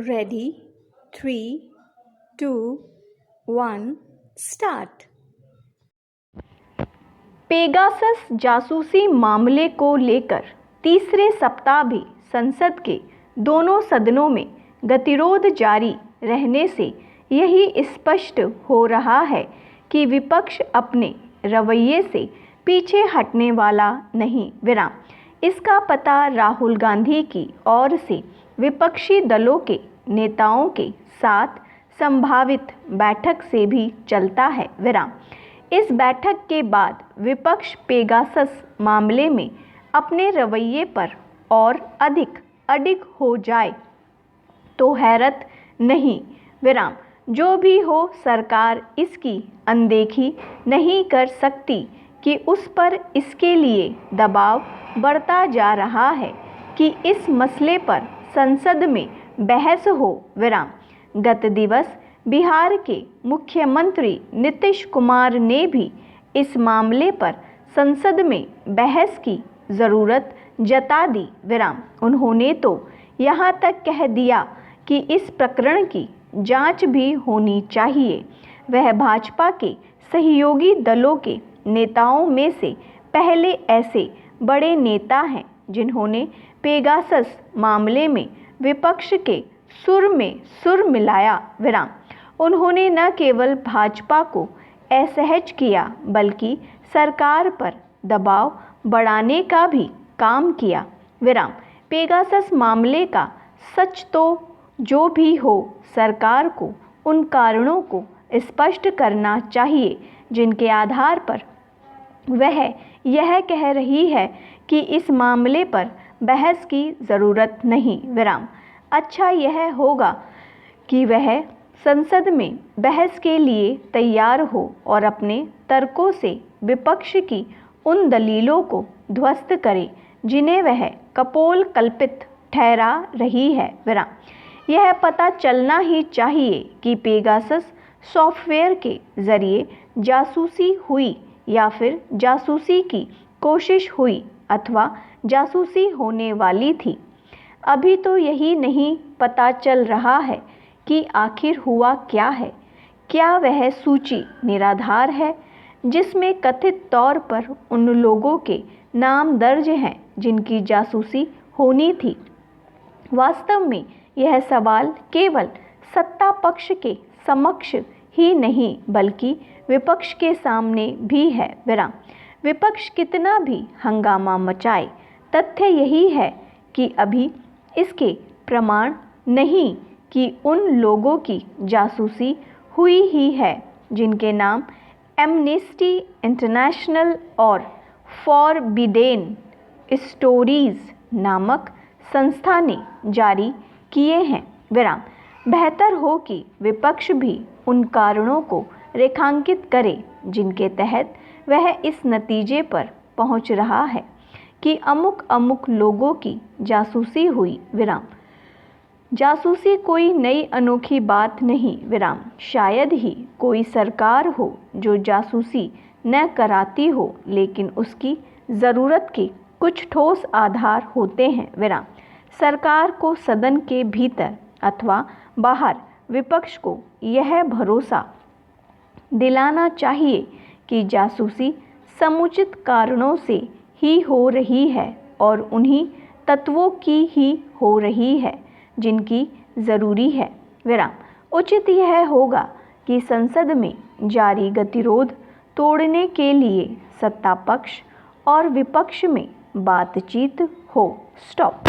Ready? 3, 2, 1, start. Pegasus जासूसी मामले को लेकर तीसरे सप्ताह भी संसद के दोनों सदनों में गतिरोध जारी रहने से यही स्पष्ट हो रहा है कि विपक्ष अपने रवैये से पीछे हटने वाला नहीं। इसका पता राहुल गांधी की ओर से विपक्षी दलों के नेताओं के साथ संभावित बैठक से भी चलता है। इस बैठक के बाद विपक्ष पेगासस मामले में अपने रवैये पर और अधिक अडिग हो जाए तो हैरत नहीं। जो भी हो, सरकार इसकी अनदेखी नहीं कर सकती कि उस पर इसके लिए दबाव बढ़ता जा रहा है कि इस मसले पर संसद में बहस हो। गत दिवस बिहार के मुख्यमंत्री नीतीश कुमार ने भी इस मामले पर संसद में बहस की ज़रूरत जता दी। उन्होंने तो यहाँ तक कह दिया कि इस प्रकरण की जांच भी होनी चाहिए। वह भाजपा के सहयोगी दलों के नेताओं में से पहले ऐसे बड़े नेता हैं जिन्होंने पेगासस मामले में विपक्ष के सुर में सुर मिलाया। उन्होंने न केवल भाजपा को असहज किया बल्कि सरकार पर दबाव बढ़ाने का भी काम किया। पेगासस मामले का सच तो जो भी हो, सरकार को उन कारणों को स्पष्ट करना चाहिए जिनके आधार पर वह यह कह रही है कि इस मामले पर बहस की ज़रूरत नहीं। अच्छा यह होगा कि वह संसद में बहस के लिए तैयार हो और अपने तर्कों से विपक्ष की उन दलीलों को ध्वस्त करे जिन्हें वह कपोल कल्पित ठहरा रही है। यह पता चलना ही चाहिए कि पेगासस सॉफ्टवेयर के ज़रिए जासूसी हुई या फिर जासूसी की कोशिश हुई अथवा जासूसी होने वाली थी। अभी तो यही नहीं पता चल रहा है कि आखिर हुआ क्या है। क्या वह सूची निराधार है जिसमें कथित तौर पर उन लोगों के नाम दर्ज हैं जिनकी जासूसी होनी थी? वास्तव में यह सवाल केवल सत्ता पक्ष के समक्ष ही नहीं बल्कि विपक्ष के सामने भी है। विपक्ष कितना भी हंगामा मचाए, तथ्य यही है कि अभी इसके प्रमाण नहीं कि उन लोगों की जासूसी हुई ही है जिनके नाम एमनेस्टी इंटरनेशनल और फॉरबिडेन स्टोरीज नामक संस्था ने जारी किए हैं। बेहतर हो कि विपक्ष भी उन कारणों को रेखांकित करे जिनके तहत वह इस नतीजे पर पहुंच रहा है कि अमुक लोगों की जासूसी हुई। जासूसी कोई नई अनोखी बात नहीं। शायद ही कोई सरकार हो जो जासूसी न कराती हो, लेकिन उसकी ज़रूरत के कुछ ठोस आधार होते हैं। सरकार को सदन के भीतर अथवा बाहर विपक्ष को यह भरोसा दिलाना चाहिए कि जासूसी समुचित कारणों से ही हो रही है और उन्हीं तत्वों की ही हो रही है जिनकी ज़रूरी है। उचित यह होगा कि संसद में जारी गतिरोध तोड़ने के लिए सत्ता पक्ष और विपक्ष में बातचीत हो। स्टॉप।